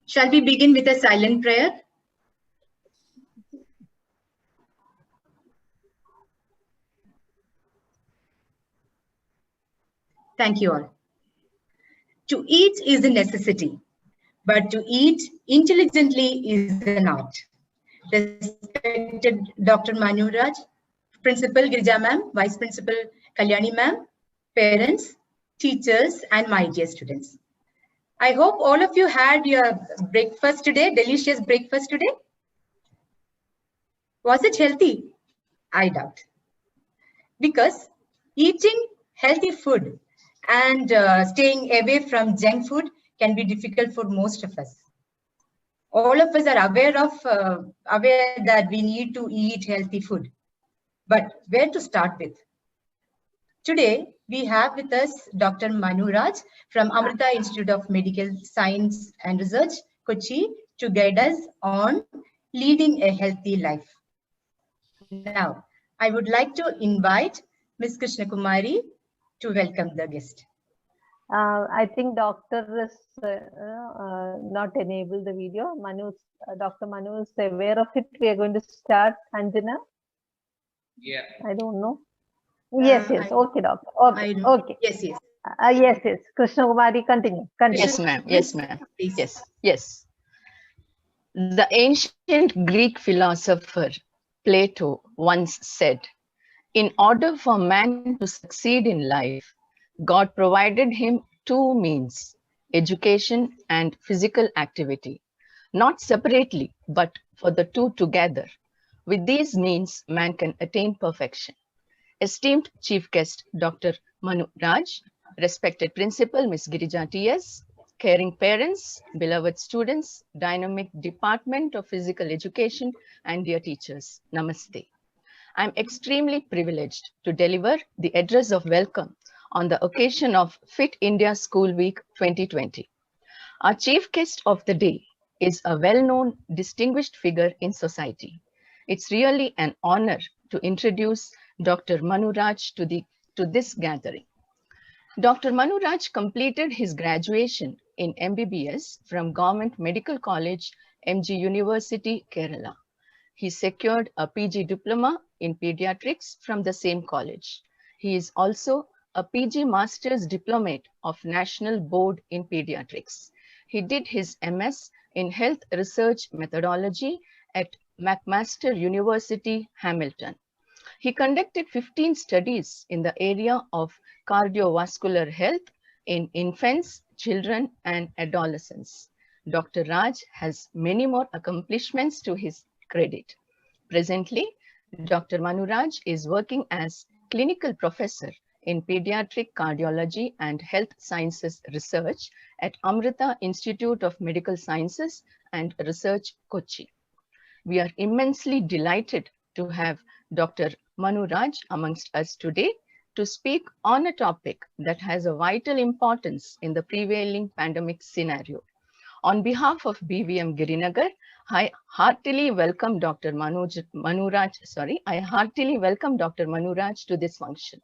Shall we begin with a silent prayer? Thank you all. To eat is a necessity, but to eat intelligently is an art. Respected Dr. Manu Raj, Principal Girija ma'am, Vice Principal Kalyani ma'am, parents, teachers, and my dear students. I hope all of you had your breakfast today, delicious breakfast today. Was it healthy? I doubt. Because eating healthy food and staying away from junk food can be difficult for most of us. All of us are aware that we need to eat healthy food. But where to start with? Today, we have with us Dr. Manu Raj from Amrita Institute of Medical Science and Research, Kochi, to guide us on leading a healthy life. Now, I would like to invite Ms. Krishna Kumari to welcome the guest. I think doctor is not enabled the video. Dr. Manu is aware of it. We are going to start. Anjana? Yeah. I don't know. Yes. Okay, doctor. Okay. Yes. Yes. Krishna Kumari, continue. Yes, ma'am. Yes. The ancient Greek philosopher Plato once said, in order for man to succeed in life, God provided him two means, education and physical activity, not separately, but for the two together. With these means, man can attain perfection. Esteemed Chief Guest, Dr. Manu Raj, respected Principal, Ms. Girija T.S., caring parents, beloved students, dynamic Department of Physical Education, and dear teachers, Namaste. I'm extremely privileged to deliver the address of welcome on the occasion of Fit India School Week 2020. Our chief guest of the day is a well-known, distinguished figure in society. It's really an honor to introduce Dr. Manu Raj to this gathering. Dr. Manu Raj completed his graduation in MBBS from Government Medical College, MG University, Kerala. He secured a PG diploma in pediatrics from the same college. He is also a PG Master's Diplomate of National Board in Pediatrics. He did his MS in Health Research Methodology at McMaster University, Hamilton. He conducted 15 studies in the area of cardiovascular health in infants, children, and adolescents. Dr. Raj has many more accomplishments to his credit. Presently, Dr. Manu Raj is working as clinical professor in pediatric cardiology and health sciences research at Amrita Institute of Medical Sciences and Research, Kochi. We are immensely delighted to have Dr. Manu Raj amongst us today to speak on a topic that has a vital importance in the prevailing pandemic scenario. On behalf of BVM Girinagar, I heartily welcome Dr. Manu Raj to this function.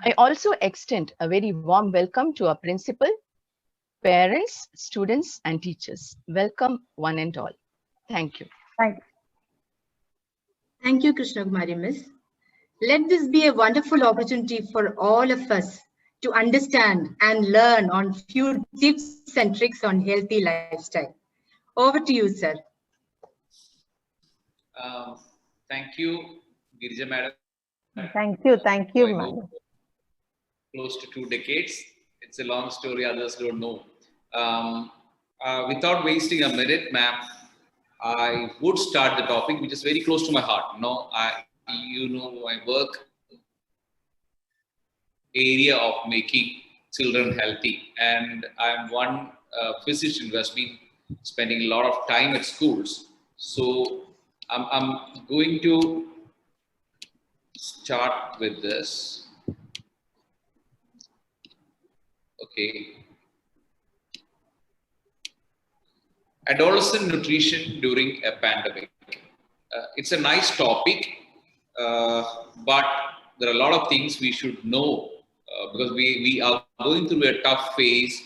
I also extend a very warm welcome to our principal, parents, students, and teachers. Welcome one and all. Thank you. Thank you, Krishna Kumari Miss. Let this be a wonderful opportunity for all of us to understand and learn on few tips and tricks on healthy lifestyle. Over to you, sir. Thank you, Girija madam. Thank you, Manu. Close to 2 decades. It's a long story, others don't know. Without wasting a minute, ma'am, I would start the topic, which is very close to my heart. My work area of making children healthy, and I'm one physician who has been spending a lot of time at schools. So I'm going to start with this. Okay. Adolescent nutrition during a pandemic. It's a nice topic, but there are a lot of things we should know because we are going through a tough phase.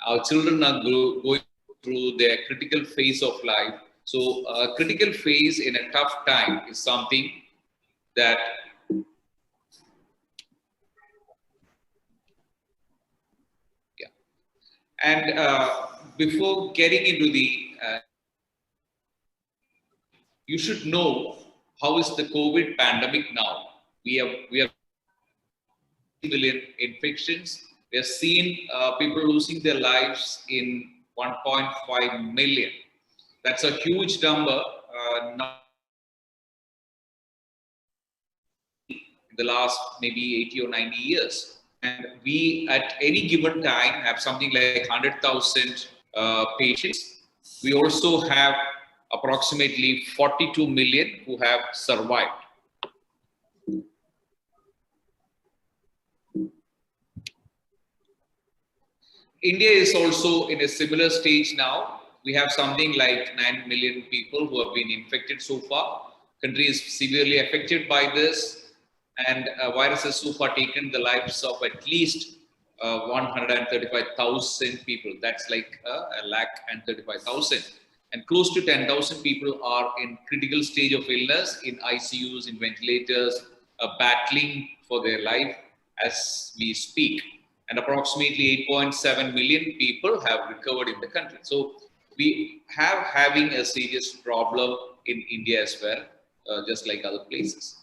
Our children are going through their critical phase of life. So a critical phase in a tough time is something that and before getting into the you should know how is the COVID pandemic now. We have million infections. We have seen people losing their lives in 1.5 million. That's a huge number. Not in the last maybe 80 or 90 years. And we at any given time have something like 100,000 patients. We also have approximately 42 million who have survived. India is also in a similar stage now. We have something like 9 million people who have been infected so far. Country is severely affected by this, and virus has so far taken the lives of at least 135,000 people. That's like 135,000. And close to 10,000 people are in critical stage of illness, in ICUs, in ventilators, battling for their life as we speak. And approximately 8.7 million people have recovered in the country. So we have having a serious problem in India as well, just like other places.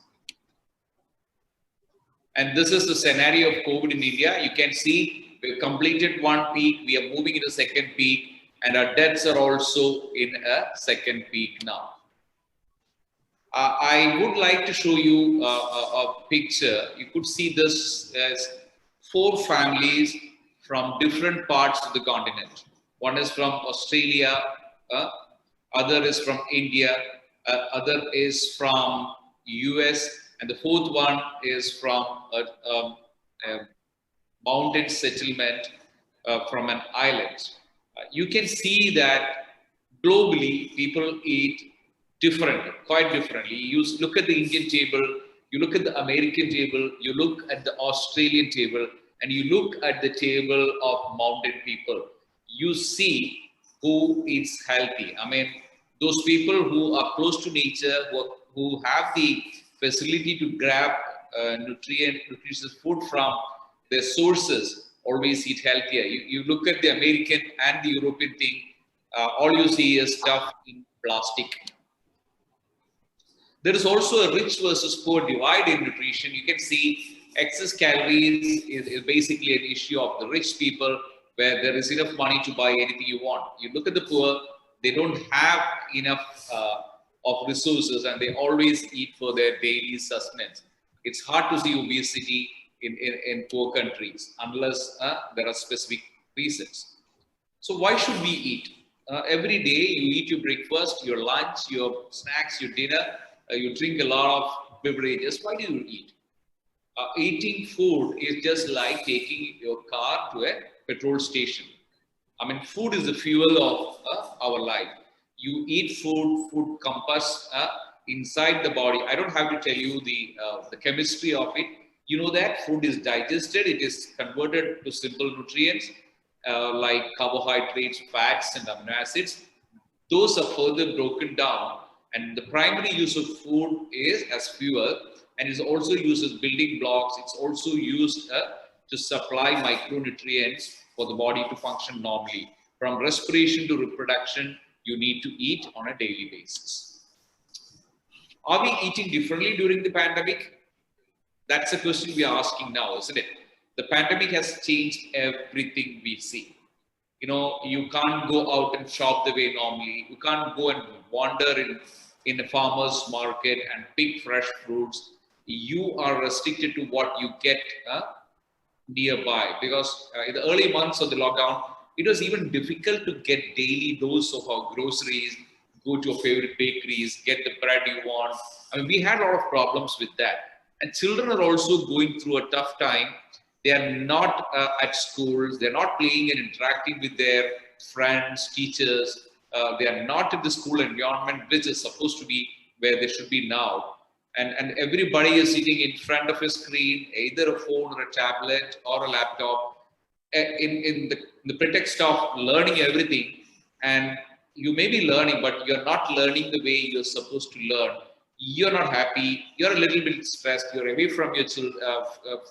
And this is the scenario of COVID in India. You can see we've completed one peak, we are moving into second peak, and our deaths are also in a second peak now. I would like to show you a picture. You could see this as 4 families from different parts of the continent. One is from Australia, other is from India, other is from US, and the 4th one is from a mountain settlement from an island. You can see that globally people eat differently, quite differently. You look at the Indian table, you look at the American table, you look at the Australian table, and you look at the table of mountain people. You see who is healthy. I mean, those people who are close to nature, who have the facility to grab nutritious food from their sources, always eat healthier. You look at the American and the European thing, all you see is stuff in plastic. There is also a rich versus poor divide in nutrition. You can see excess calories is basically an issue of the rich people, where there is enough money to buy anything you want. You look at the poor, they don't have enough of resources, and they always eat for their daily sustenance. It's hard to see obesity in poor countries unless there are specific reasons. So why should we eat? Every day you eat your breakfast, your lunch, your snacks, your dinner, you drink a lot of beverages. Why do you eat? Eating food is just like taking your car to a petrol station. I mean, food is the fuel of our life. You eat food, food combusts inside the body. I don't have to tell you the chemistry of it. You know that food is digested, it is converted to simple nutrients like carbohydrates, fats, and amino acids. Those are further broken down, and the primary use of food is as fuel, and is also used as building blocks. It's also used to supply micronutrients for the body to function normally. From respiration to reproduction, you need to eat on a daily basis. Are we eating differently during the pandemic? That's a question we are asking now, isn't it? The pandemic has changed everything we see. You know, you can't go out and shop the way normally. You can't go and wander in a farmer's market and pick fresh fruits. You are restricted to what you get nearby, because in the early months of the lockdown, it was even difficult to get daily dose of our groceries, go to your favorite bakeries, get the bread you want. I mean, we had a lot of problems with that. And children are also going through a tough time. They are not at schools. They're not playing and interacting with their friends, teachers. They are not in the school environment, which is supposed to be where they should be now. And everybody is sitting in front of a screen, either a phone or a tablet or a laptop, in the pretext of learning everything. and you may be learning, but you're not learning the way you're supposed to learn. You're not happy. You're a little bit stressed. You're away from your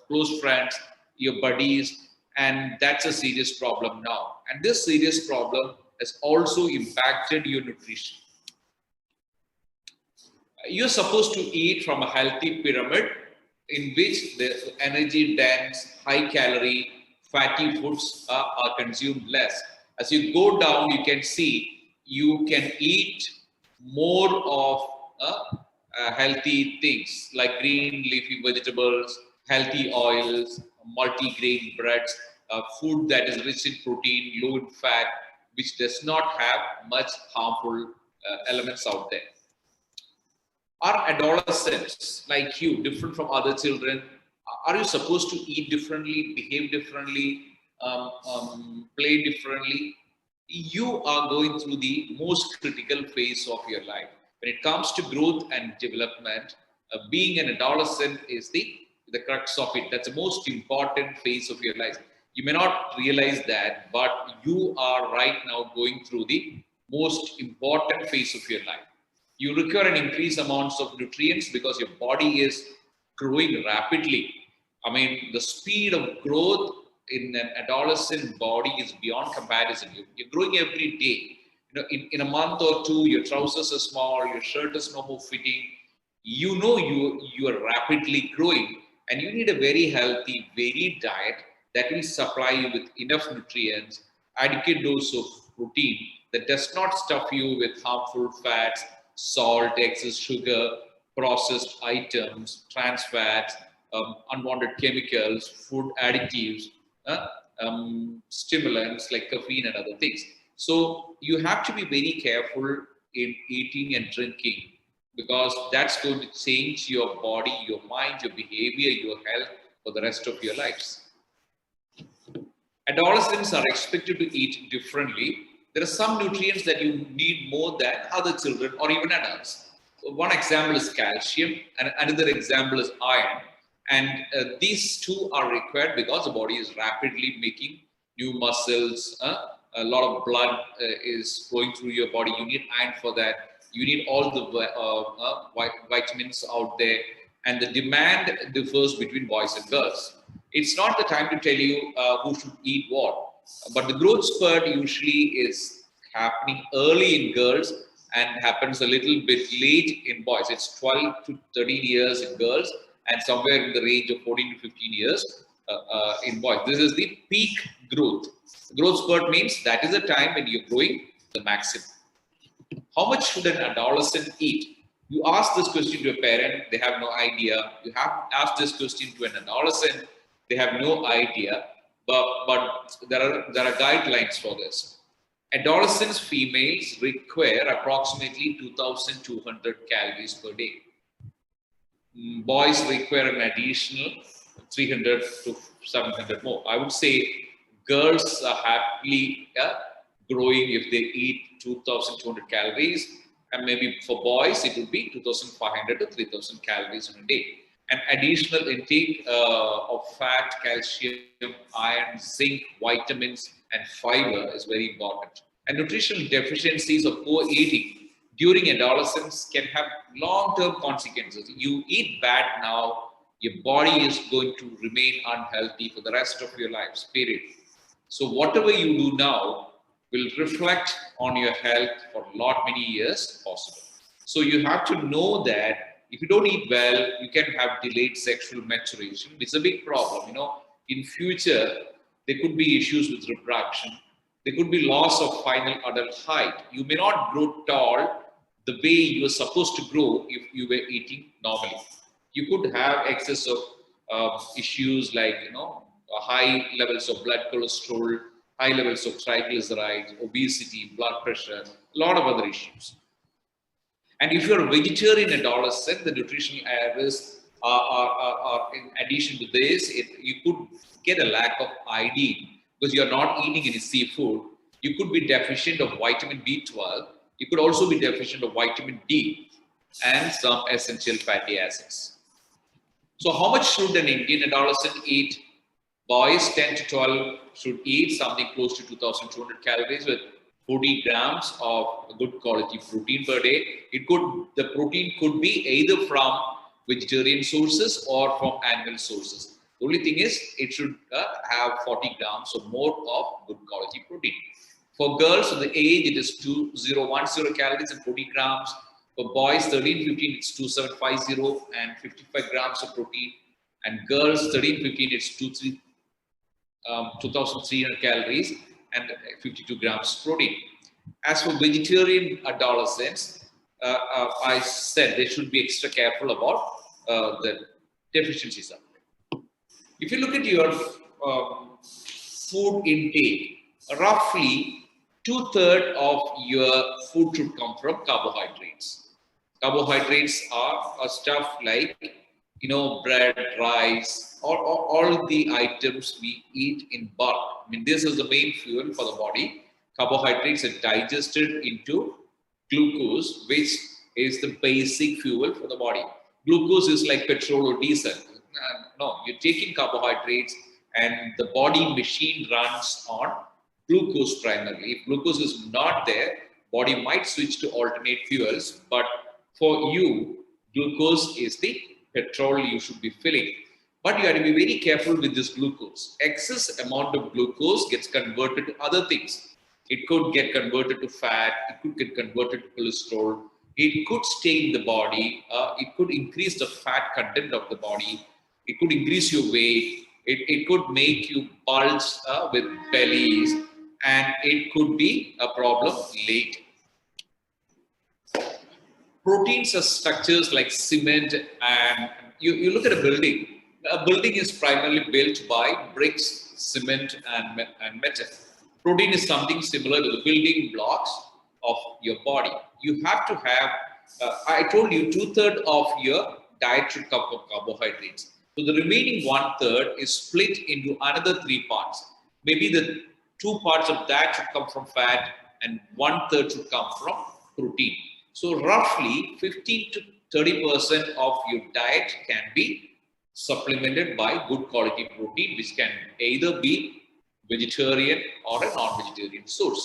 close friends, your buddies, and that's a serious problem now. And this serious problem has also impacted your nutrition. You're supposed to eat from a healthy pyramid in which the energy dense, high calorie, fatty foods are consumed less. As you go down, you can see you can eat more of healthy things like green leafy vegetables, healthy oils, multi-grain breads, food that is rich in protein, low in fat, which does not have much harmful elements out there. Are adolescents like you different from other children? Are you supposed to eat differently, behave differently, play differently? You are going through the most critical phase of your life. When it comes to growth and development, being an adolescent is the crux of it. That's the most important phase of your life. You may not realize that, but you are right now going through the most important phase of your life. You require an increased amounts of nutrients because your body is growing rapidly. I mean, the speed of growth in an adolescent body is beyond comparison. You're growing every day. You know, in a month or two, your trousers are small, your shirt is no more fitting. You know you are rapidly growing, and you need a very healthy, varied diet that will supply you with enough nutrients, adequate dose of protein that does not stuff you with harmful fats, salt, excess sugar, processed items, trans fats, unwanted chemicals, food additives, stimulants like caffeine and other things. So you have to be very careful in eating and drinking, because that's going to change your body, your mind, your behavior, your health for the rest of your lives. Adolescents are expected to eat differently. There are some nutrients that you need more than other children or even adults. One example is calcium, and another example is iron. And these two are required because the body is rapidly making new muscles. A lot of blood is going through your body. You need iron for that. You need all the vitamins out there. And the demand differs between boys and girls. It's not the time to tell you who should eat what. But the growth spurt usually is happening early in girls and happens a little bit late in boys. It's 12 to 13 years in girls and somewhere in the range of 14 to 15 years in boys. This is the peak growth. Growth spurt means that is the time when you're growing the maximum. How much should an adolescent eat? You ask this question to a parent, they have no idea. You have asked this question to an adolescent, they have no idea. But there are guidelines for this. Adolescents, females require approximately 2,200 calories per day. Boys require an additional 300 to 700 more. I would say girls are happily growing if they eat 2,200 calories, and maybe for boys it would be 2,500 to 3,000 calories in a day. An additional intake of fat, calcium, iron, zinc, vitamins, and fiber is very important. And nutritional deficiencies or poor eating during adolescence can have long-term consequences. You eat bad now, your body is going to remain unhealthy for the rest of your lives, period. So whatever you do now will reflect on your health for many years possible. So you have to know that if you don't eat well, you can have delayed sexual maturation, which is a big problem. You know, in future, there could be issues with reproduction. There could be loss of final adult height. You may not grow tall the way you are supposed to grow if you were eating normally. You could have excess of issues like, high levels of blood cholesterol, high levels of triglycerides, obesity, blood pressure, a lot of other issues. And if you're a vegetarian adolescent, the nutritional errors are in addition to this, you could get a lack of iodine because you're not eating any seafood. You could be deficient of vitamin B12. You could also be deficient of vitamin D and some essential fatty acids. So how much should an Indian adolescent eat? Boys 10 to 12 should eat something close to 2,200 calories, with 40 grams of good quality protein per day. The protein could be either from vegetarian sources or from animal sources. The only thing is it should have 40 grams or more of good quality protein. For girls, the age it is 2010 calories and 40 grams. For boys 13-15 it's 2750 and 55 grams of protein. And girls 13-15 it's 2300 calories and 52 grams protein. As for vegetarian adolescents, I said they should be extra careful about the deficiencies of it. If you look at your food intake, roughly 2/3 of your food should come from carbohydrates. Carbohydrates are stuff like, bread, rice, all the items we eat in bulk. I mean, this is the main fuel for the body. Carbohydrates are digested into glucose, which is the basic fuel for the body. Glucose is like petrol or diesel. No, you're taking carbohydrates and the body machine runs on glucose primarily. If glucose is not there, body might switch to alternate fuels, but for you, glucose is the petrol you should be filling. But you have to be very careful with this glucose. Excess amount of glucose gets converted to other things. It could get converted to fat, it could get converted to cholesterol, it could stay in the body, it could increase the fat content of the body, it could increase your weight, it could make you bulge with bellies, and it could be a problem later. Proteins are structures like cement, and you look at a building. A building is primarily built by bricks, cement, and metal. Protein is something similar to the building blocks of your body. You have to have, I told you, 2/3 of your diet should come from carbohydrates. So the remaining 1/3 is split into another 3 parts. Maybe the 2 parts of that should come from fat and 1/3 should come from protein. So roughly 15 to 30% of your diet can be supplemented by good quality protein, which can either be vegetarian or a non-vegetarian source.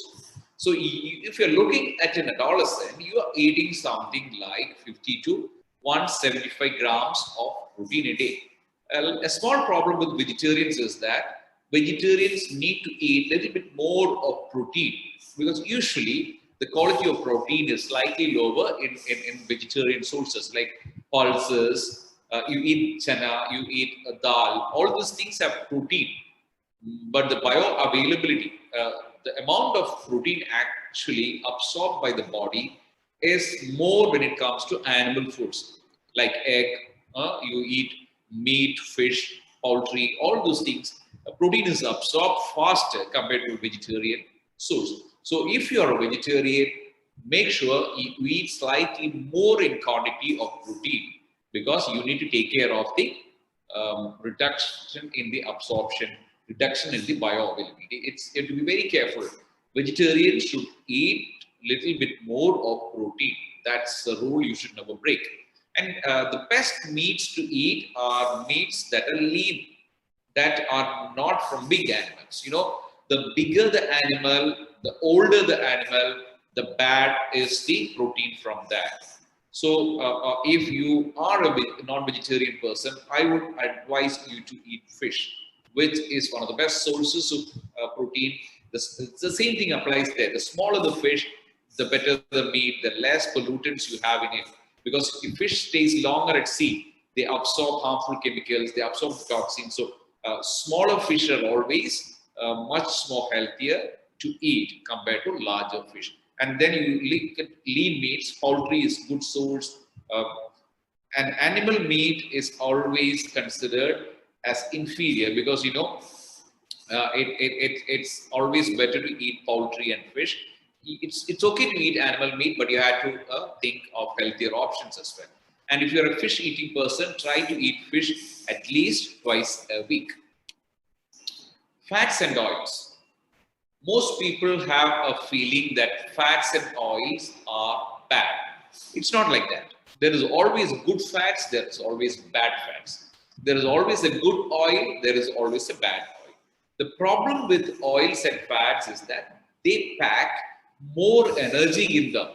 So if you're looking at an adolescent, you are eating something like 50 to 175 grams of protein a day. A small problem with vegetarians is that vegetarians need to eat a little bit more of protein, because usually the quality of protein is slightly lower in vegetarian sources like pulses, you eat chana, you eat dal, all these things have protein. But the bioavailability, the amount of protein actually absorbed by the body is more when it comes to animal foods like egg, you eat meat, fish, poultry, all those things. Protein is absorbed faster compared to a vegetarian source. So if you are a vegetarian, make sure you eat slightly more in quantity of protein, because you need to take care of the reduction in the absorption, reduction in the bioavailability. You have to be very careful. Vegetarians should eat little bit more of protein. That's the rule you should never break. And the best meats to eat are meats that are lean, that are not from big animals. The bigger the animal, the older the animal, the bad is the protein from that. So if you are a non-vegetarian person, I would advise you to eat fish, which is one of the best sources of protein. The same thing applies there. The smaller the fish, the better the meat, the less pollutants you have in it. Because if fish stays longer at sea, they absorb harmful chemicals, they absorb toxins. So smaller fish are always much more healthier to eat compared to larger fish. And then you look at lean meats. Poultry is good source. And animal meat is always considered as inferior, because it's always better to eat poultry and fish. It's okay to eat animal meat, but you have to think of healthier options as well. And if you're a fish eating person, try to eat fish at least twice a week. Fats and oils. Most people have a feeling that fats and oils are bad. It's not like that. There is always good fats, there is always bad fats. There is always a good oil, there is always a bad oil. The problem with oils and fats is that they pack more energy in them.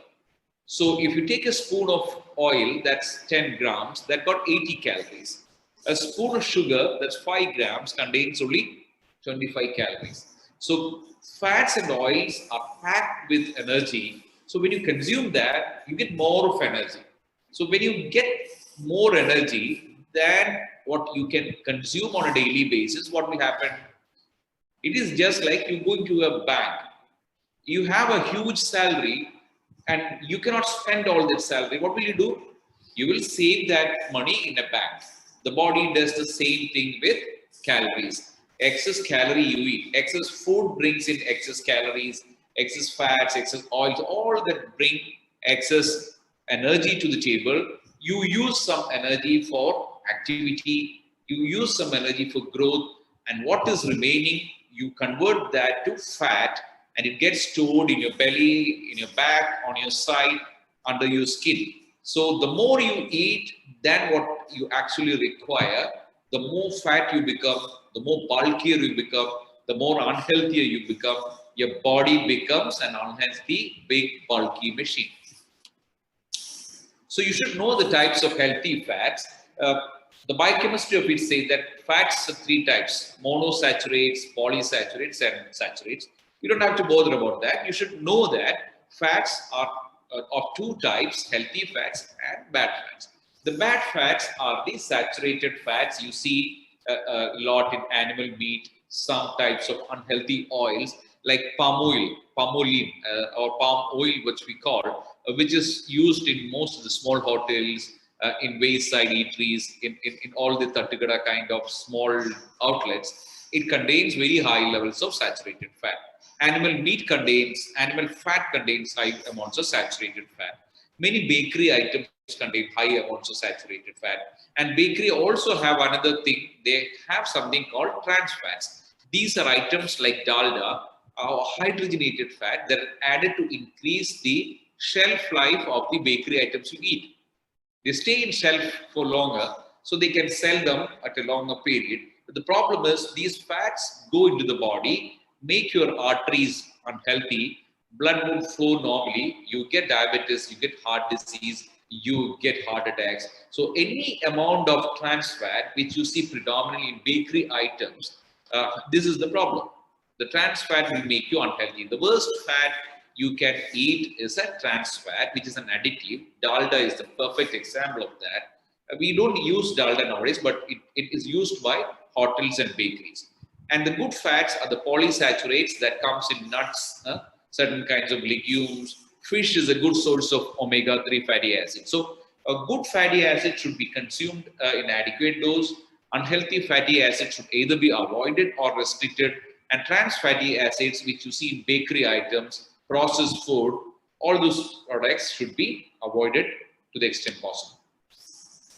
So if you take a spoon of oil, that's 10 grams, that got 80 calories. A spoon of sugar, that's 5 grams, contains only 25 calories. So fats and oils are packed with energy. So when you consume that, you get more of energy. So when you get more energy than what you can consume on a daily basis, what will happen? It is just like you going to a bank. You have a huge salary and you cannot spend all that salary. What will you do? You will save that money in a bank. The body does the same thing with calories. Excess calorie you eat, excess food brings in excess calories, excess fats, excess oils, all that bring excess energy to the table. You use some energy for activity, you use some energy for growth, and what is remaining, you convert that to fat, and it gets stored in your belly, in your back, on your side, under your skin. So the more you eat than what you actually require, the more fat you become, the more bulkier you become, the more unhealthier you become. Your body becomes an unhealthy, big, bulky machine. So you should know the types of healthy fats. The biochemistry of it says that fats are 3 types: monosaturates, polysaturates, and saturates. You don't have to bother about that. You should know that fats are of 2 types: healthy fats and bad fats. The bad fats are the saturated fats. You see a lot in animal meat, some types of unhealthy oils like palm oil, palmolene, or palm oil, which we call, which is used in most of the small hotels, in wayside eateries, in all the tattigada kind of small outlets. It contains very high levels of saturated fat. Animal fat contains high amounts of saturated fat. Many bakery items contain high amounts of saturated fat. And bakery also have another thing. They have something called trans fats. These are items like dalda, hydrogenated fat that are added to increase the shelf life of the bakery items you eat. They stay in shelf for longer, so they can sell them at a longer period. But the problem is these fats go into the body, make your arteries unhealthy, blood won't flow normally, you get diabetes, you get heart disease, you get heart attacks. So any amount of trans fat, which you see predominantly in bakery items, this is the problem. The trans fat will make you unhealthy. The worst fat you can eat is a trans fat, which is an additive. Dalda is the perfect example of that. We don't use dalda nowadays, but it is used by hotels and bakeries. And the good fats are the polysaturates that comes in nuts, certain kinds of legumes. Fish is a good source of omega-3 fatty acids. So a good fatty acid should be consumed in adequate dose. Unhealthy fatty acids should either be avoided or restricted. And trans fatty acids, which you see in bakery items, processed food, all those products should be avoided to the extent possible.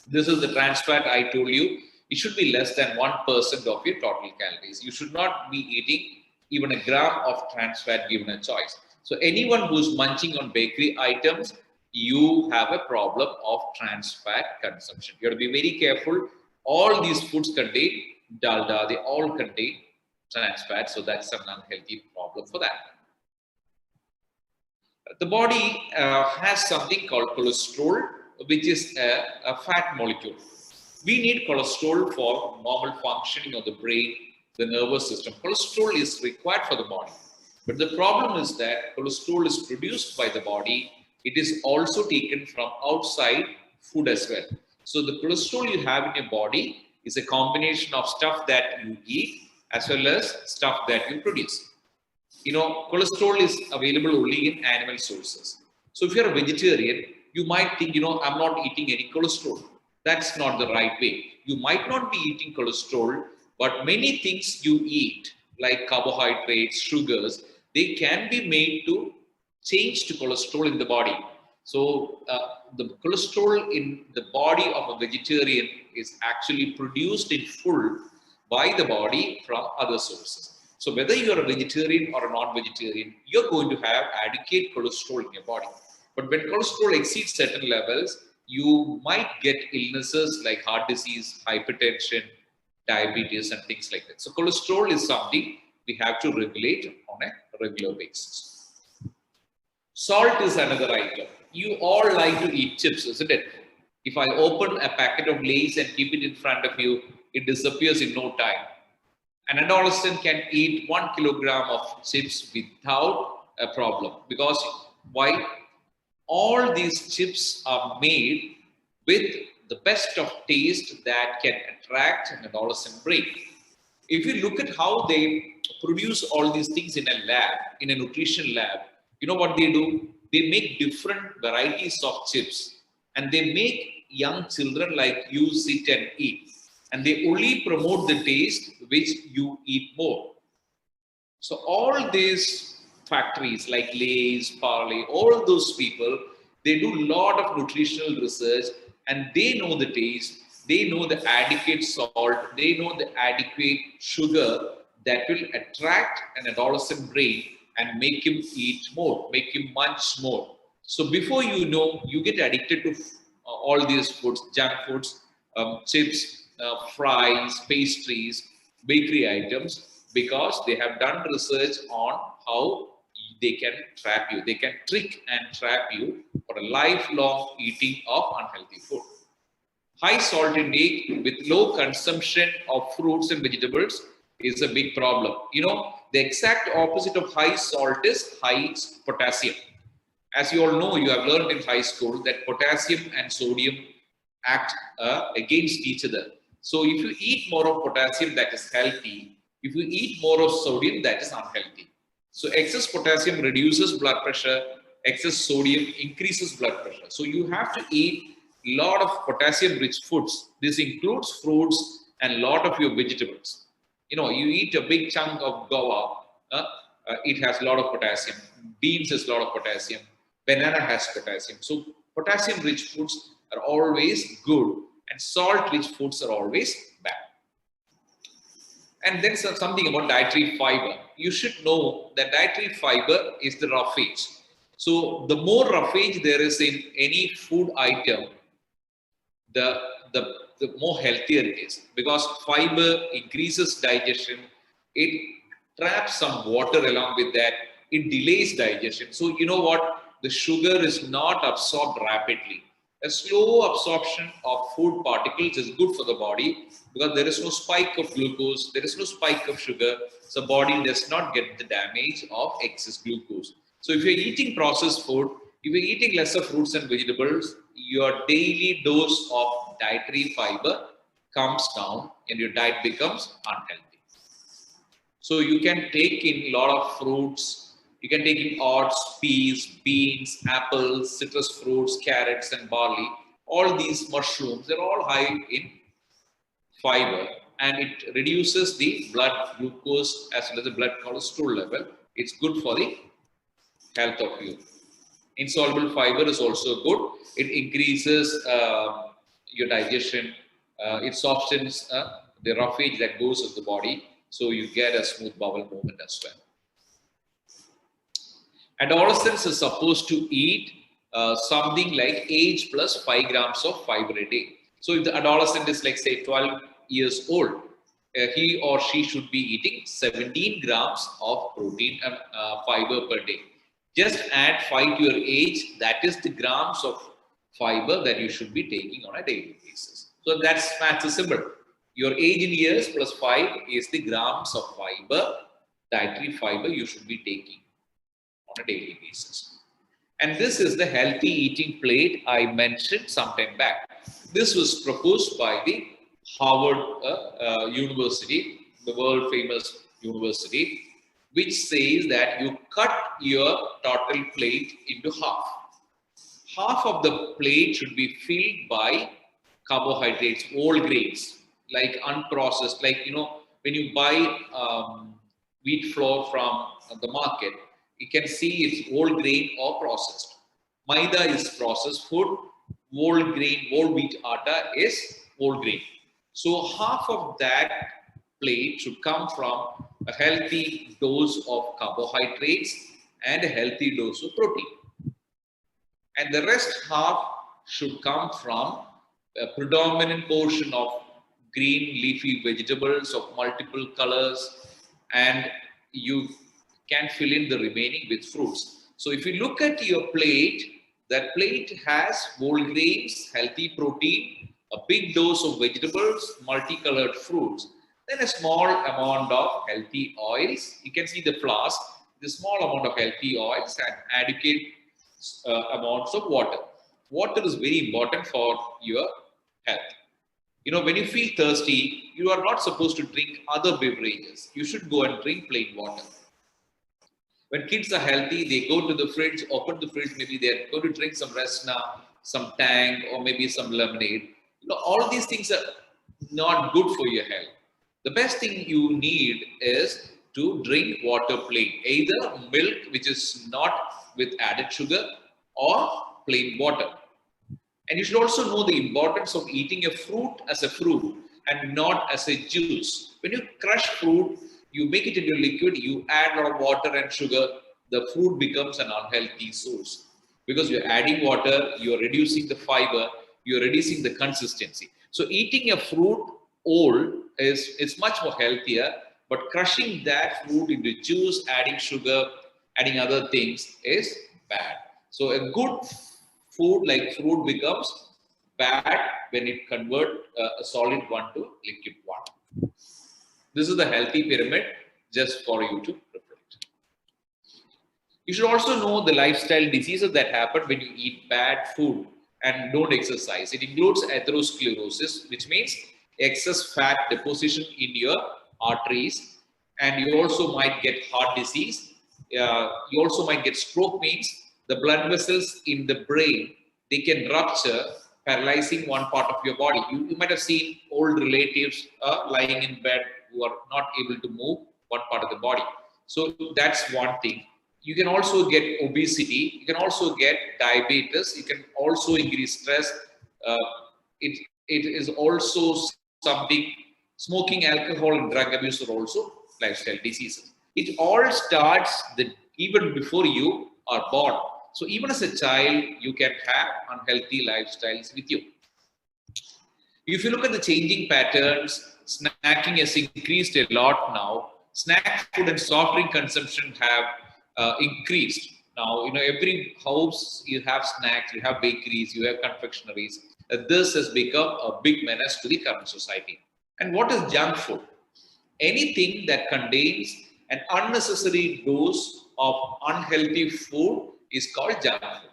This is the trans fat I told you. It should be less than 1% of your total calories. You should not be eating even a gram of trans fat given a choice. So anyone who's munching on bakery items, you have a problem of trans fat consumption. You have to be very careful. All these foods contain dalda, they all contain trans fat, so that's an unhealthy problem for that. The body has something called cholesterol, which is a fat molecule. We need cholesterol for normal functioning of the brain, the nervous system. Cholesterol is required for the body. But the problem is that cholesterol is produced by the body. It is also taken from outside food as well. So the cholesterol you have in your body is a combination of stuff that you eat as well as stuff that you produce. You know, cholesterol is available only in animal sources. So if you're a vegetarian, you might think, you know, I'm not eating any cholesterol. That's not the right way. You might not be eating cholesterol, but many things you eat, like carbohydrates, sugars, they can be made to change to cholesterol in the body. So the cholesterol in the body of a vegetarian is actually produced in full by the body from other sources. So whether you're a vegetarian or a non-vegetarian, you're going to have adequate cholesterol in your body. But when cholesterol exceeds certain levels, you might get illnesses like heart disease, hypertension, diabetes, and things like that. So cholesterol is something we have to regulate on a regular basis. Salt is another item. You all like to eat chips, isn't it? If I open a packet of Lay's and keep it in front of you, it disappears in no time. An adolescent can eat 1 kilogram of chips without a problem. Because why? All these chips are made with the best of taste that can attract an adolescent brain. If you look at how they produce all these things in a lab, in a nutrition lab, you know what they do? They make different varieties of chips and they make young children like you sit and eat. And they only promote the taste which you eat more. So all these factories like Lay's, Parley, all those people, they do a lot of nutritional research and they know the taste, they know the adequate salt, they know the adequate sugar that will attract an adolescent brain and make him eat more, make him munch more. So before you know, you get addicted to all these foods, junk foods, chips, fries, pastries, bakery items, because they have done research on how they can trap you. They can trick and trap you for a lifelong eating of unhealthy food. High salt intake with low consumption of fruits and vegetables is a big problem. You know, the exact opposite of high salt is high potassium. As you all know, you have learned in high school that potassium and sodium act against each other. So if you eat more of potassium, that is healthy. If you eat more of sodium, that is unhealthy. So excess potassium reduces blood pressure, excess sodium increases blood pressure. So you have to eat a lot of potassium-rich foods. This includes fruits and a lot of your vegetables. You know, you eat a big chunk of guava, it has a lot of potassium. Beans has a lot of potassium. Banana has potassium. So potassium-rich foods are always good and salt-rich foods are always bad. And then something about dietary fiber. You should know that dietary fiber is the roughage. So the more roughage there is in any food item, the more healthier it is, because fiber increases digestion, it traps some water along with that, it delays digestion. So you know what? The sugar is not absorbed rapidly. A slow absorption of food particles is good for the body because there is no spike of glucose, there is no spike of sugar, so body does not get the damage of excess glucose. So if you're eating processed food, if you're eating lesser fruits and vegetables, your daily dose of dietary fiber comes down and your diet becomes unhealthy. So you can take in a lot of fruits, you can take in oats, peas, beans, apples, citrus fruits, carrots and barley. All these mushrooms, they're all high in fiber and it reduces the blood glucose as well as the blood cholesterol level. It's good for the health of you. Insoluble fiber is also good. It increases your digestion. It softens the roughage that goes of the body. So you get a smooth bowel movement as well. Adolescents are supposed to eat something like age plus 5 grams of fiber a day. So if the adolescent is like say 12 years old, he or she should be eating 17 grams of protein and fiber per day. Just add 5 to your age, that is the grams of fiber that you should be taking on a daily basis. So that's math is simple. Your age in years plus 5 is the grams of fiber, dietary fiber you should be taking on a daily basis. And this is the healthy eating plate I mentioned some time back. This was proposed by the Harvard University, the world famous university, which says that you cut your total plate into half. Half of the plate should be filled by carbohydrates, whole grains, like unprocessed, like, you know, when you buy wheat flour from the market, you can see it's whole grain or processed. Maida is processed food, whole grain, whole wheat atta is whole grain. So half of that plate should come from a healthy dose of carbohydrates and a healthy dose of protein. And the rest half should come from a predominant portion of green leafy vegetables of multiple colors, and you can fill in the remaining with fruits. So if you look at your plate, that plate has whole grains, healthy protein, a big dose of vegetables, multicolored fruits, then a small amount of healthy oils. You can see the flask, the small amount of healthy oils and adequate amounts of water. Water is very important for your health. You know, when you feel thirsty, you are not supposed to drink other beverages. You should go and drink plain water. When kids are healthy, they go to the fridge, open the fridge, maybe they're going to drink some Resna, some Tang, or maybe some lemonade. You know, all these things are not good for your health. The best thing you need is to drink water plain, either milk, which is not with added sugar, or plain water. And you should also know the importance of eating a fruit as a fruit and not as a juice. When you crush fruit, you make it into liquid, you add a lot of water and sugar, the fruit becomes an unhealthy source. Because you're adding water, you're reducing the fiber, you're reducing the consistency. So eating a fruit whole is much more healthier, but crushing that fruit into juice, adding sugar, adding other things is bad. So a good food like fruit becomes bad when it converts a solid one to liquid one. This is the healthy pyramid just for you to reflect. You should also know the lifestyle diseases that happen when you eat bad food and don't exercise. It includes atherosclerosis, which means excess fat deposition in your arteries, and you also might get heart disease. You also might get stroke, means the blood vessels in the brain, they can rupture, paralyzing one part of your body. You might have seen old relatives lying in bed who are not able to move one part of the body. So that's one thing. You can also get obesity. You can also get diabetes. You can also increase stress. It is also something, smoking, alcohol, and drug abuse are also lifestyle diseases. It all starts even before you are born. So even as a child, you can have unhealthy lifestyles with you. If you look at the changing patterns, snacking has increased a lot now. Snack food and soft drink consumption have increased. Now, you know, every house you have snacks, you have bakeries, you have confectionaries. This has become a big menace to the current society. And what is junk food? Anything that contains an unnecessary dose of unhealthy food is called junk food.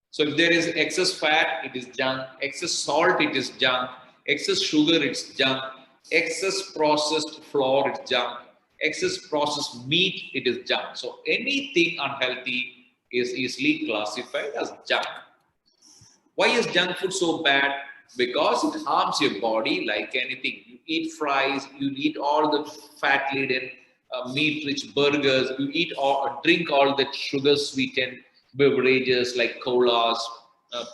So if there is excess fat, it is junk. Excess salt, it is junk. Excess sugar, it's junk. Excess processed flour, it's junk. Excess processed meat, it is junk. So anything unhealthy is easily classified as junk. Why is junk food so bad? Because it harms your body like anything. You eat fries, you eat all the fat-laden, meat-rich burgers, you eat or drink all the sugar-sweetened beverages like colas,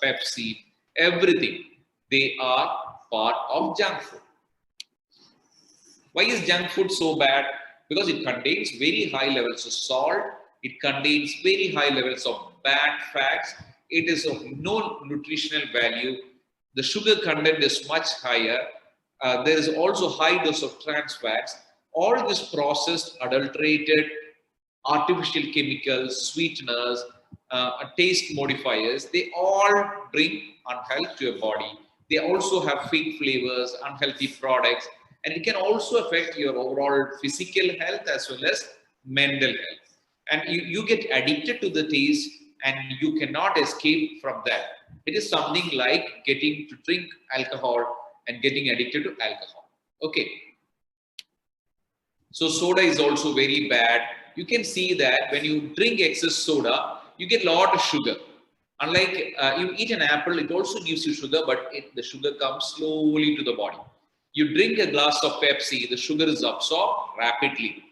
Pepsi, everything. They are part of junk food. Why is junk food so bad? Because it contains very high levels of salt, it contains very high levels of bad fats, it is of no nutritional value, the sugar content is much higher, there is also high dose of trans fats. All this processed, adulterated, artificial chemicals, sweeteners, taste modifiers, they all bring unhealth to your body. They also have fake flavors, unhealthy products, and it can also affect your overall physical health as well as mental health. And you get addicted to the taste and you cannot escape from that. It is something like getting to drink alcohol and getting addicted to alcohol. Okay. So soda is also very bad. You can see that when you drink excess soda, you get a lot of sugar. Unlike you eat an apple, it also gives you sugar, but the sugar comes slowly to the body. You drink a glass of Pepsi, the sugar is absorbed rapidly.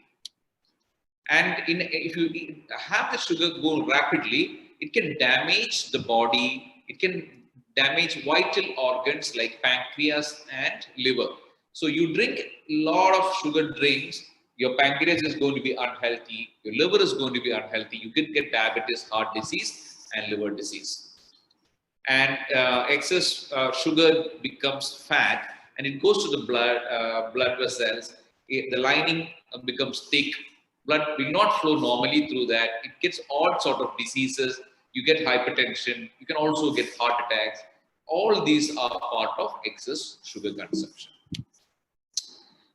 And if you have the sugar go rapidly, it can damage the body. It can damage vital organs like pancreas and liver. So you drink a lot of sugar drinks, your pancreas is going to be unhealthy, your liver is going to be unhealthy, you can get diabetes, heart disease, and liver disease. And excess sugar becomes fat and it goes to the blood vessels. The lining becomes thick blood will not flow normally through that. It gets all sort of diseases. You get hypertension. You can also get heart attacks. All these are part of excess sugar consumption.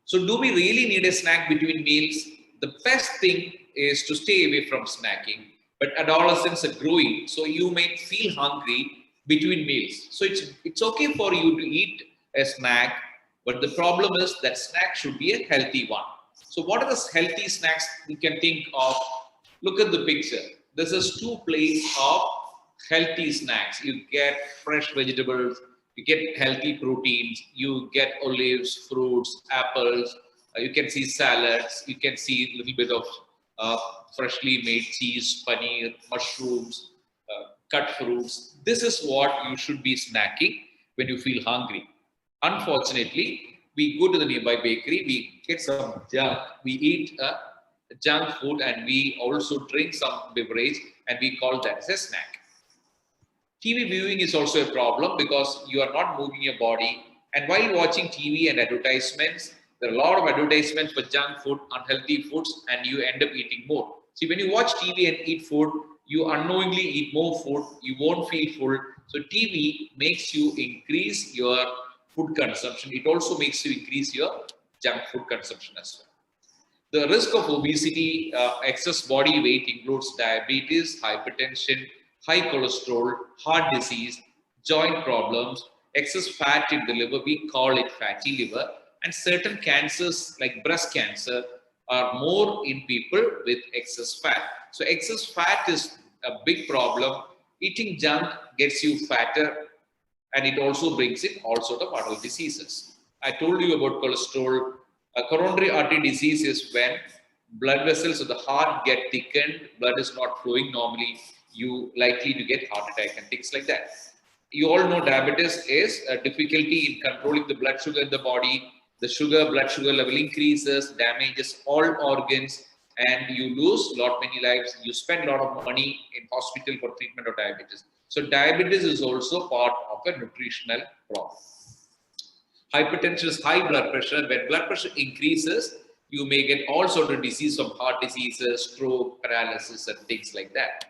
So do we really need a snack between meals? The best thing is to stay away from snacking. But adolescents are growing, so you may feel hungry between meals. So it's okay for you to eat a snack, but the problem is that snack should be a healthy one. So what are the healthy snacks you can think of? Look at the picture. This is 2 plates of healthy snacks. You get fresh vegetables, you get healthy proteins, you get olives, fruits, apples, you can see salads, you can see a little bit of freshly made cheese, paneer, mushrooms, cut fruits. This is what you should be snacking when you feel hungry. Unfortunately, we go to the nearby bakery, we get some junk, we eat junk food, and we also drink some beverage, and we call that as a snack. TV viewing is also a problem because you are not moving your body. And while watching TV and advertisements, there are a lot of advertisements for junk food, unhealthy foods, and you end up eating more. See, when you watch TV and eat food, you unknowingly eat more food, you won't feel full. So TV makes you increase your food consumption. It also makes you increase your junk food consumption as well. The risk of obesity, excess body weight includes diabetes, hypertension, high cholesterol, heart disease, joint problems, excess fat in the liver, we call it fatty liver, and certain cancers like breast cancer are more in people with excess fat. So excess fat is a big problem. Eating junk gets you fatter, and it also brings in all sorts of other diseases. I told you about cholesterol. Coronary artery disease is when blood vessels of the heart get thickened, blood is not flowing normally, you likely to get heart attack and things like that. You all know diabetes is a difficulty in controlling the blood sugar in the body. The blood sugar level increases, damages all organs, and you lose many lives. You spend a lot of money in hospital for treatment of diabetes. So diabetes is also part of a nutritional problem. Hypertension is high blood pressure. When blood pressure increases, you may get all sorts of diseases of heart diseases, stroke, paralysis, and things like that.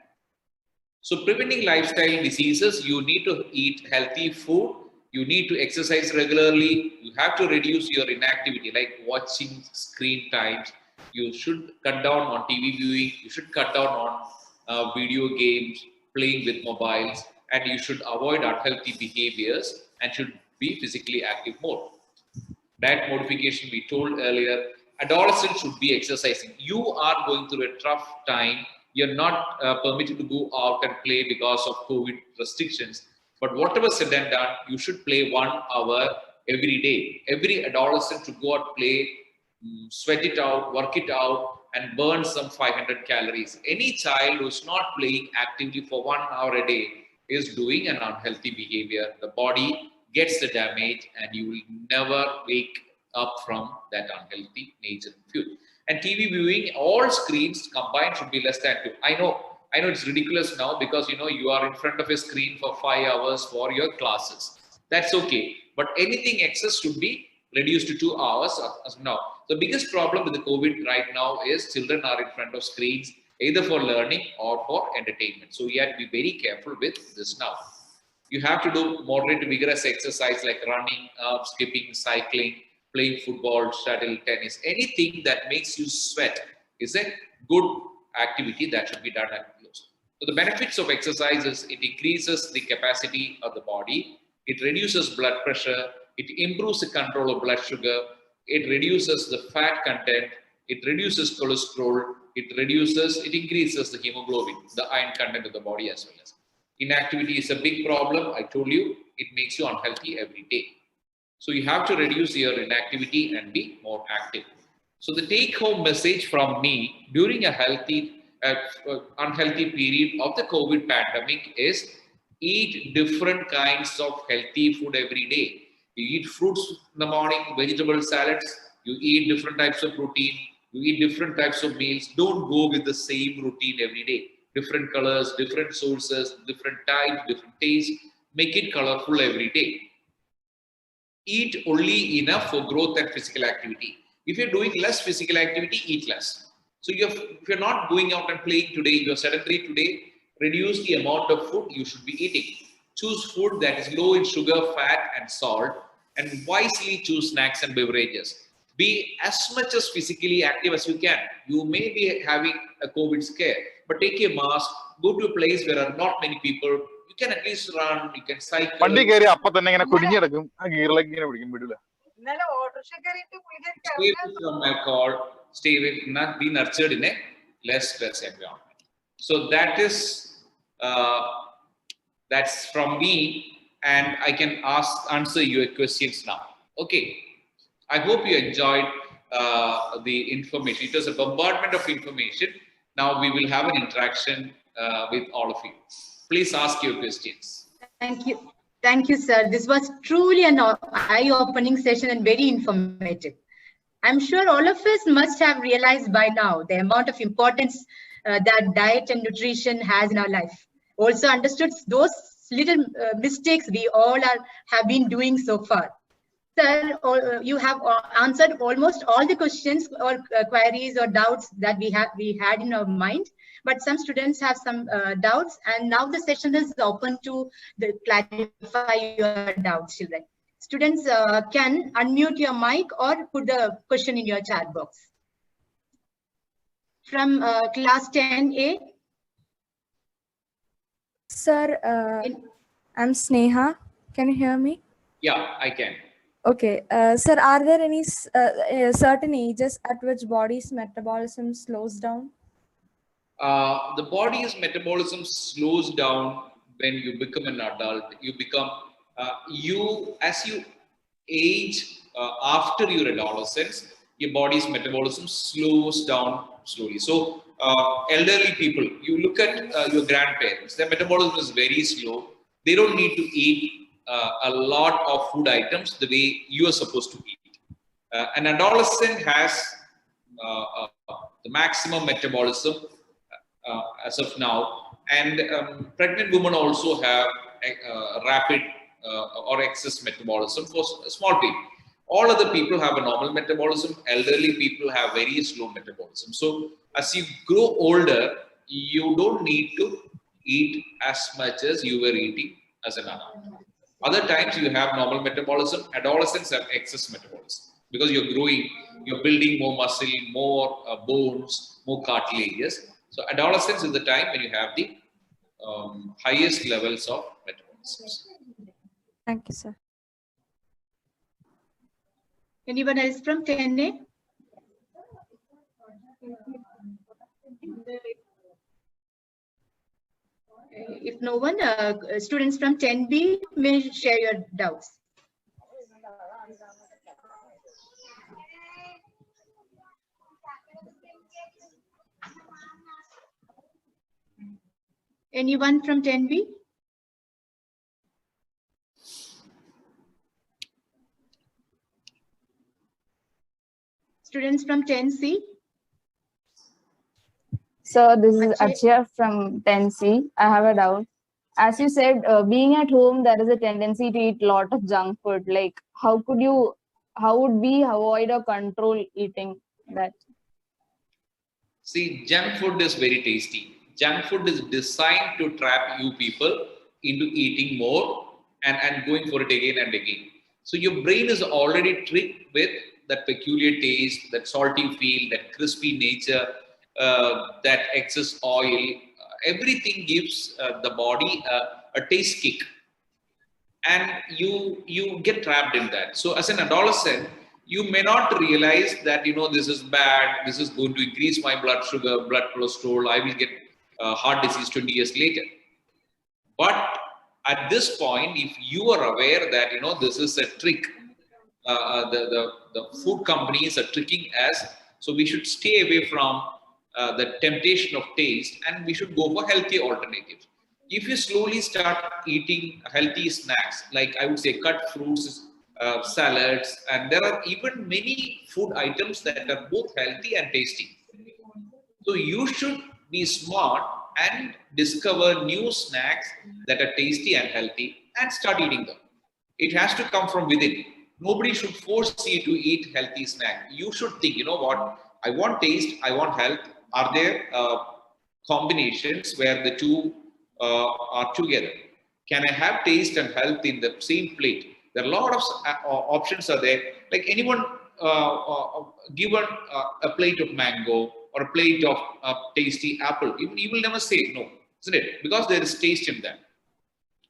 So preventing lifestyle diseases, you need to eat healthy food. You need to exercise regularly. You have to reduce your inactivity, like watching screen times. You should cut down on TV viewing. You should cut down on video games, playing with mobiles, and you should avoid unhealthy behaviors and should be physically active more. Diet modification, we told earlier, adolescents should be exercising. You are going through a tough time. You're not permitted to go out and play because of COVID restrictions. But whatever said and done, you should play 1 hour every day. Every adolescent should go out, play, sweat it out, work it out, and burn some 500 calories. Any child who's not playing actively for 1 hour a day is doing an unhealthy behavior. The body gets the damage, and you will never wake up from that unhealthy nature and fuel. And TV viewing, all screens combined should be less than 2. I know it's ridiculous now because you are in front of a screen for 5 hours for your classes. That's okay. But anything excess should be reduced to 2 hours as now. The biggest problem with the COVID right now is children are in front of screens either for learning or for entertainment. So we have to be very careful with this now. You have to do moderate vigorous exercise like running, skipping, cycling, playing football, shuttle, tennis. Anything that makes you sweat is a good activity that should be done at close. So the benefits of exercise is it increases the capacity of the body, it reduces blood pressure, it improves the control of blood sugar, it reduces the fat content, it reduces cholesterol, it increases the hemoglobin, the iron content of the body as well as. Inactivity is a big problem. I told you, it makes you unhealthy every day. So you have to reduce your inactivity and be more active. So the take-home message from me during a unhealthy period of the COVID pandemic is eat different kinds of healthy food every day. You eat fruits in the morning, vegetable salads, you eat different types of protein, you eat different types of meals. Don't go with the same routine every day. Different colors, different sources, different types, different tastes. Make it colorful every day. Eat only enough for growth and physical activity. If you're doing less physical activity, eat less. So if you're not going out and playing today, you're sedentary today, reduce the amount of food you should be eating. Choose food that is low in sugar, fat, and salt, and wisely choose snacks and beverages. Be as much as physically active as you can. You may be having a COVID scare, but take a mask, go to a place where there are not many people. You can at least run, you can cycle. Stay away from alcohol, stay away, not be nurtured in a less stress environment. So that's from me, and I can answer your questions now. Okay. I hope you enjoyed the information. It was a bombardment of information. Now we will have an interaction with all of you. Please ask your questions. Thank you. Thank you, sir. This was truly an eye-opening session and very informative. I'm sure all of us must have realized by now the amount of importance that diet and nutrition has in our life. Also understood those little mistakes we all have been doing so far. Sir, you have answered almost all the questions or queries or doubts that we had in our mind, but some students have some doubts, and now the session is open to clarify your doubts, children. Students can unmute your mic or put the question in your chat box. From class 10A. Sir, I'm Sneha. Can you hear me? Yeah, I can. Okay. Sir, are there any certain ages at which body's metabolism slows down? The body's metabolism slows down when you become an adult. You become, as you age after your adolescence, your body's metabolism slows down slowly. So elderly people, you look at your grandparents, their metabolism is very slow. They don't need to eat a lot of food items the way you are supposed to eat. An adolescent has the maximum metabolism as of now, and pregnant women also have rapid or excess metabolism for small people. All other people have a normal metabolism. Elderly people have very slow metabolism. So as you grow older, you don't need to eat as much as you were eating as an adult. Other times you have normal metabolism. Adolescents have excess metabolism because you're growing, you're building more muscle, more bones, more cartilages. So adolescence is the time when you have the highest levels of metabolism. Thank you, sir. Anyone else from 10A? If no one, students from 10B may share your doubts. Anyone from 10B? Students from 10C? So this is Achya from 10C. I have a doubt. As you said, being at home, there is a tendency to eat a lot of junk food. Like, how would we avoid or control eating that? See, junk food is very tasty. Junk food is designed to trap you people into eating more and going for it again and again. So your brain is already tricked with that peculiar taste, that salty feel, that crispy nature, that excess oil. Everything gives the body a taste kick, and you get trapped in that. So as an adolescent, you may not realize that this is bad, this is going to increase my blood sugar, blood cholesterol, I will get heart disease 20 years later. But at this point, if you are aware that this is a trick, the food companies are tricking us, so we should stay away from the temptation of taste, and we should go for healthy alternatives. If you slowly start eating healthy snacks, like I would say cut fruits, salads, and there are even many food items that are both healthy and tasty. So you should be smart and discover new snacks that are tasty and healthy and start eating them. It has to come from within. Nobody should force you to eat healthy snack. You should think, what, I want taste, I want health. Are there combinations where the two are together? Can I have taste and health in the same plate? There are a lot of options are there. Like anyone given a plate of mango or a plate of tasty apple, you will never say no, isn't it? Because there is taste in that.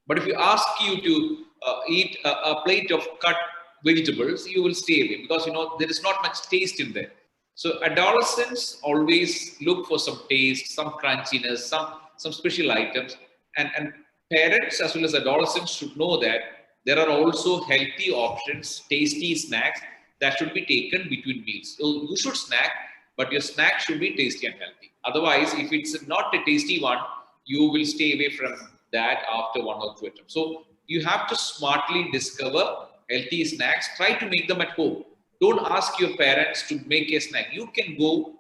But if you ask you to eat a plate of cut vegetables, you will stay away because there is not much taste in there. So adolescents always look for some taste, some crunchiness, some special items, and parents as well as adolescents should know that there are also healthy options, tasty snacks that should be taken between meals. So you should snack, but your snack should be tasty and healthy. Otherwise, if it's not a tasty one, you will stay away from that after 1 or 2 attempts. So you have to smartly discover healthy snacks. Try to make them at home. Don't ask your parents to make a snack. You can go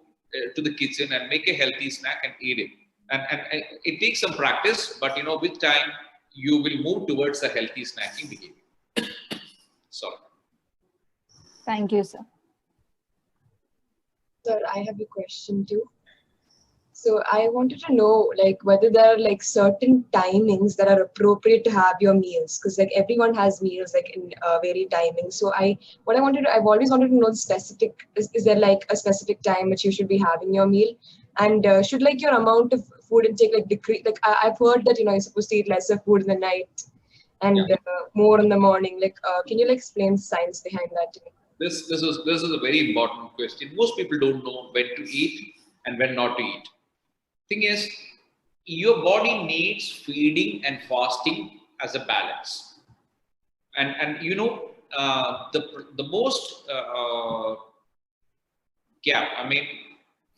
to the kitchen and make a healthy snack and eat it. And it takes some practice, but with time, you will move towards a healthy snacking behavior. Sorry. Thank you, sir. Sir, I have a question too. So I wanted to know, like, whether there are like certain timings that are appropriate to have your meals, because like everyone has meals like in varied timings. So I've always wanted to know the specific. Is there like a specific time which you should be having your meal, and should like your amount of food intake like decrease? Like I've heard that you're supposed to eat lesser food in the night and more in the morning. Like, can you like explain the science behind that to me? This is a very important question. Most people don't know when to eat and when not to eat. Thing is, your body needs feeding and fasting as a balance, and the most gap,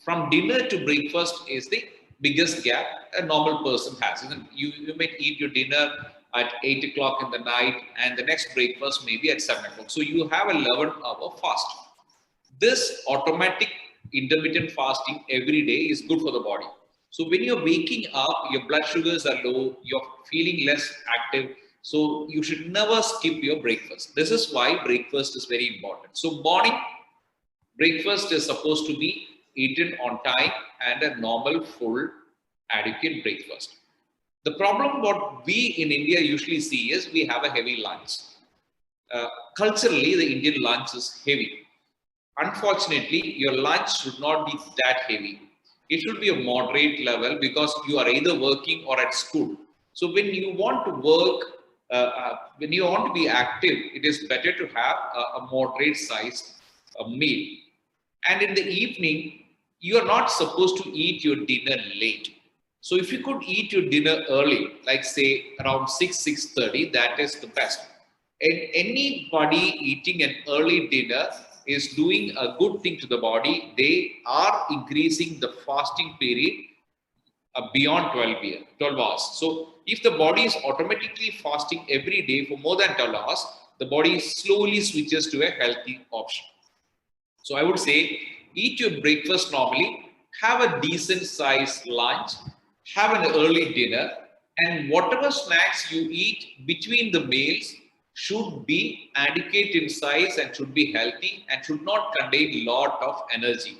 from dinner to breakfast is the biggest gap a normal person has. You may eat your dinner at 8 o'clock in the night and the next breakfast maybe at 7 o'clock. So you have a 11-hour fast. This automatic intermittent fasting every day is good for the body. So when you're waking up, your blood sugars are low, you're feeling less active. So you should never skip your breakfast. This is why breakfast is very important. So morning breakfast is supposed to be eaten on time and a normal, full, adequate breakfast. The problem what we in India usually see is we have a heavy lunch. Culturally, the Indian lunch is heavy. Unfortunately, your lunch should not be that heavy. It should be a moderate level because you are either working or at school. So when you want to work, when you want to be active, it is better to have a moderate sized meal. And in the evening, you are not supposed to eat your dinner late. So if you could eat your dinner early, like say around 6:30, that is the best. And anybody eating an early dinner is doing a good thing to the body. They are increasing the fasting period beyond 12 hours. So if the body is automatically fasting every day for more than 12 hours, the body slowly switches to a healthy option. So I would say eat your breakfast normally, have a decent sized lunch, have an early dinner, and whatever snacks you eat between the meals should be adequate in size and should be healthy and should not contain a lot of energy.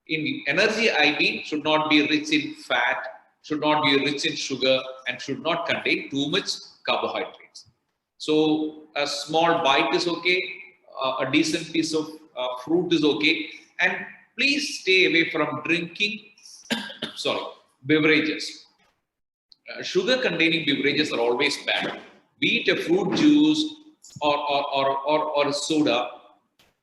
In energy, I mean should not be rich in fat, should not be rich in sugar, and should not contain too much carbohydrates. So a small bite is okay, a decent piece of fruit is okay, and please stay away from drinking beverages. Sugar containing beverages are always bad. Be it a fruit juice or soda,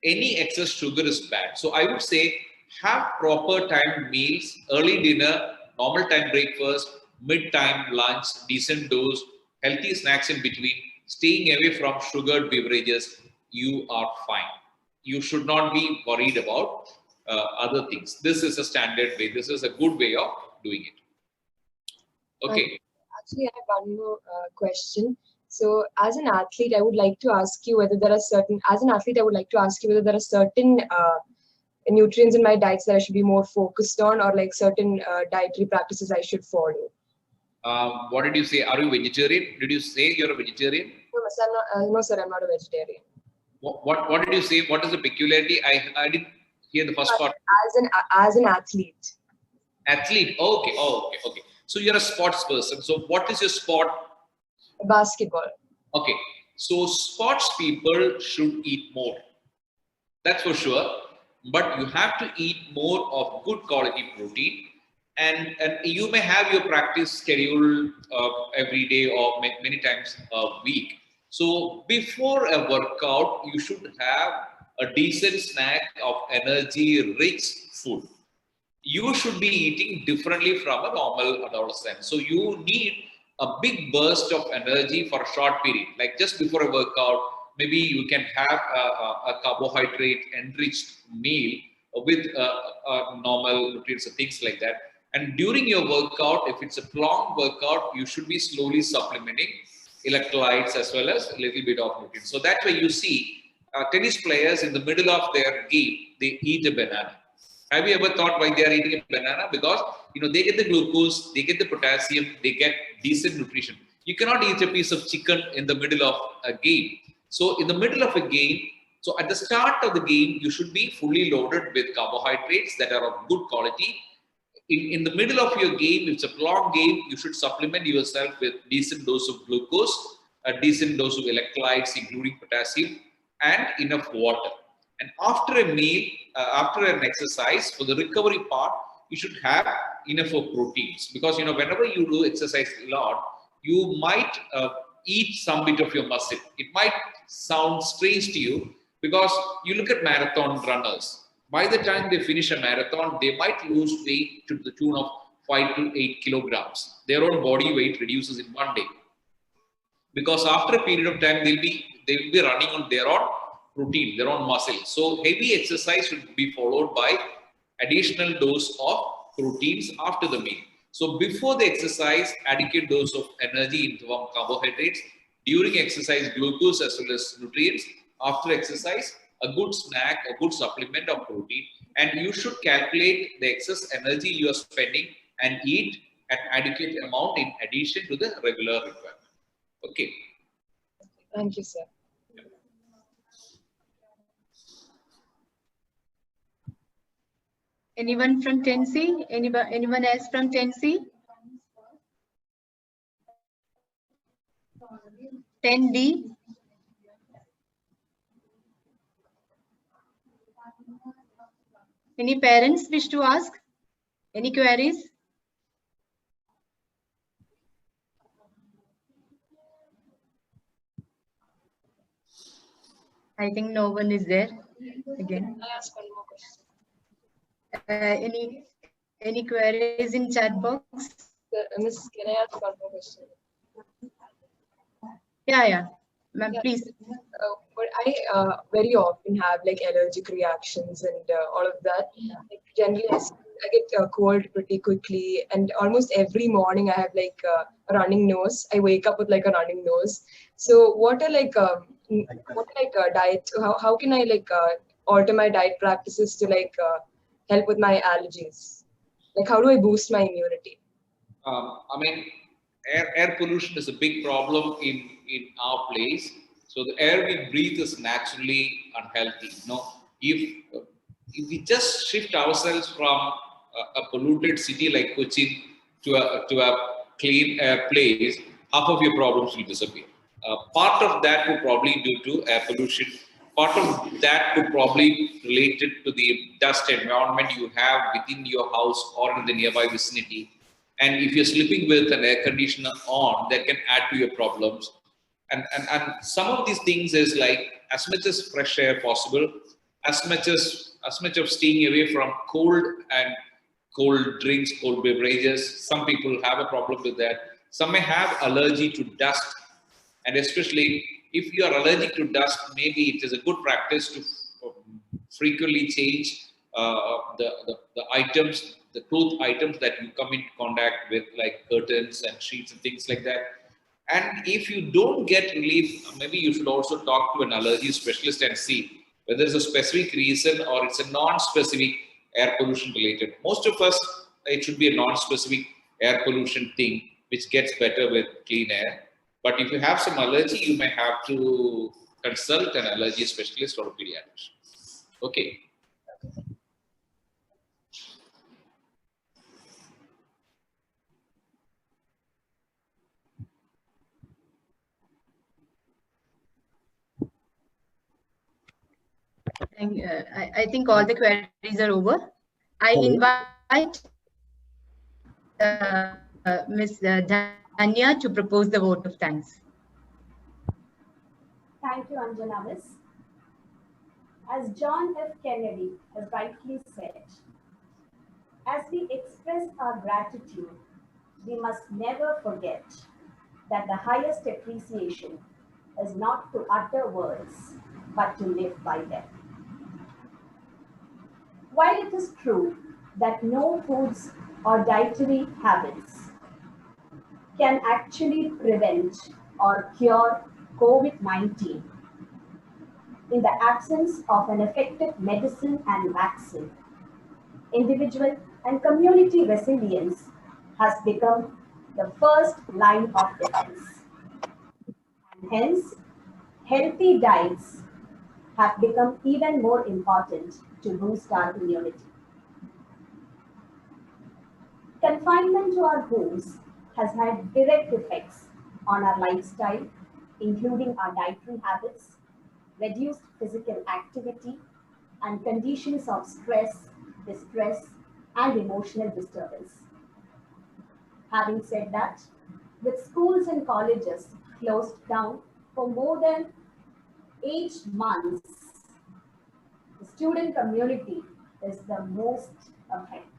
any excess sugar is bad. So I would say have proper timed meals, early dinner, normal time breakfast, mid-time lunch, decent dose, healthy snacks in between, staying away from sugared beverages, you are fine. You should not be worried about other things. This is a standard way. This is a good way of doing it. Okay. Actually, I have one more question. So, as an athlete, I would like to ask you whether there are certain. As an athlete, I would like to ask you whether there are certain nutrients in my diets that I should be more focused on, or like certain dietary practices I should follow. What did you say? Are you vegetarian? Did you say you're a vegetarian? No, sir, I'm not a vegetarian. What did you say? What is the peculiarity? I didn't hear the first part. As an athlete. Athlete. Okay. Oh, okay. Okay. So you're a sports person. So what is your sport? Basketball. Okay. So sports people should eat more. That's for sure. But you have to eat more of good quality protein. And you may have your practice schedule every day or many times a week. So before a workout, you should have a decent snack of energy-rich food. You should be eating differently from a normal adolescent. So you need a big burst of energy for a short period. Like just before a workout, maybe you can have a carbohydrate enriched meal with normal nutrients and things like that. And during your workout, if it's a long workout, you should be slowly supplementing electrolytes as well as a little bit of nutrients. So that's why you see tennis players in the middle of their game, they eat a banana. Have you ever thought why they are eating a banana? Because they get the glucose, they get the potassium, they get decent nutrition. You cannot eat a piece of chicken in the middle of a game. So in the middle of a game, so at the start of the game, you should be fully loaded with carbohydrates that are of good quality. In the middle of your game, if it's a long game, you should supplement yourself with decent dose of glucose, a decent dose of electrolytes, including potassium, and enough water. And after a meal, after an exercise, for the recovery part, you should have enough of proteins. Because whenever you do exercise a lot, you might eat some bit of your muscle. It might sound strange to you because you look at marathon runners. By the time they finish a marathon, they might lose weight to the tune of 5 to 8 kilograms. Their own body weight reduces in one day. Because after a period of time, they'll be running on their own protein, their own muscle. So heavy exercise should be followed by additional dose of proteins after the meal. So before the exercise, adequate dose of energy in form of carbohydrates. During exercise, glucose as well as nutrients. After exercise, a good snack, a good supplement of protein. And you should calculate the excess energy you are spending and eat an adequate amount in addition to the regular requirement. Okay. Thank you, sir. Anyone from Tennessee? Anyone else from Tennessee? 10D. Any parents wish to ask? Any queries? I think no one is there. Again. Can I ask one more question? Any queries in chat box? Miss, can I ask one more question? Yeah. Ma'am, please. But I very often have like allergic reactions and all of that. Like, generally, I get cold pretty quickly, and almost every morning I have like a running nose. I wake up with like a running nose. So what are like diet? How can I like alter my diet practices to like help with my allergies? Like, how do I boost my immunity? I mean, air pollution is a big problem in our place. So the air we breathe is naturally unhealthy. If we just shift ourselves from a polluted city like Cochin to a clean air place, half of your problems will disappear. Part of that could probably due to air pollution. Part of that could probably related to the dust environment you have within your house or in the nearby vicinity. And if you're sleeping with an air conditioner on, that can add to your problems. And some of these things is like as much as fresh air possible, as much of staying away from cold drinks, cold beverages. Some people have a problem with that. Some may have allergy to dust, and especially if you are allergic to dust, maybe it is a good practice to frequently change the items, the cloth items that you come in contact with, like curtains and sheets and things like that. And if you don't get relief, maybe you should also talk to an allergy specialist and see whether there's a specific reason or it's a non-specific air pollution related. Most of us, it should be a non-specific air pollution thing, which gets better with clean air. But if you have some allergy, you may have to consult an allergy specialist or a pediatrician. Okay. I think all the queries are over. I invite Ms. Danya to propose the vote of thanks. Thank you, Anjana Miss. As John F. Kennedy has rightly said, as we express our gratitude, we must never forget that the highest appreciation is not to utter words, but to live by them. While it is true that no foods or dietary habits can actually prevent or cure COVID-19, in the absence of an effective medicine and vaccine, individual and community resilience has become the first line of defense. And hence, healthy diets have become even more important to boost our immunity. Confinement to our homes has had direct effects on our lifestyle, including our dietary habits, reduced physical activity, and conditions of stress, distress, and emotional disturbance. Having said that, with schools and colleges closed down for more than 8 months, the student community is the most affected.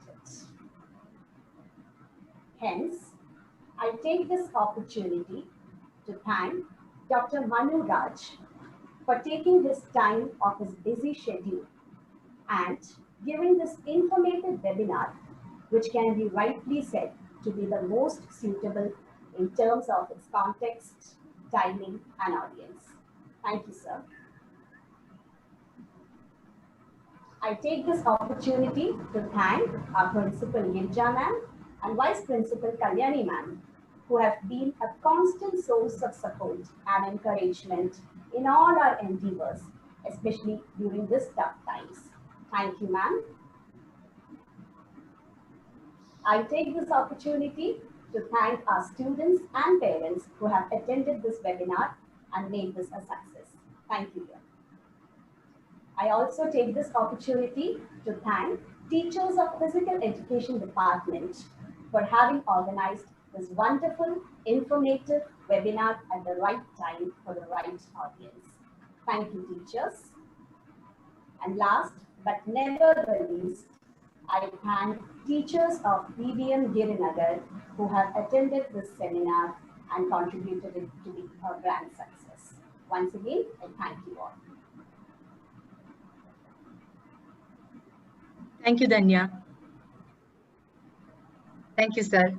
Hence, I take this opportunity to thank Dr. Manu Raj for taking his time off his busy schedule and giving this informative webinar, which can be rightly said to be the most suitable in terms of its context, timing, and audience. Thank you, sir. I take this opportunity to thank our Principal Girja ma'am and Vice Principal Kalyani ma'am, who have been a constant source of support and encouragement in all our endeavors, especially during this tough times. Thank you, ma'am. I take this opportunity to thank our students and parents who have attended this webinar and made this a success. Thank you. I also take this opportunity to thank teachers of Physical Education Department for having organized this wonderful, informative webinar at the right time for the right audience. Thank you, teachers. And last but never the least, I thank teachers of PBM Girinagar who have attended this seminar and contributed it to be a grand success. Once again, I thank you all. Thank you, Danya. Thank you, sir.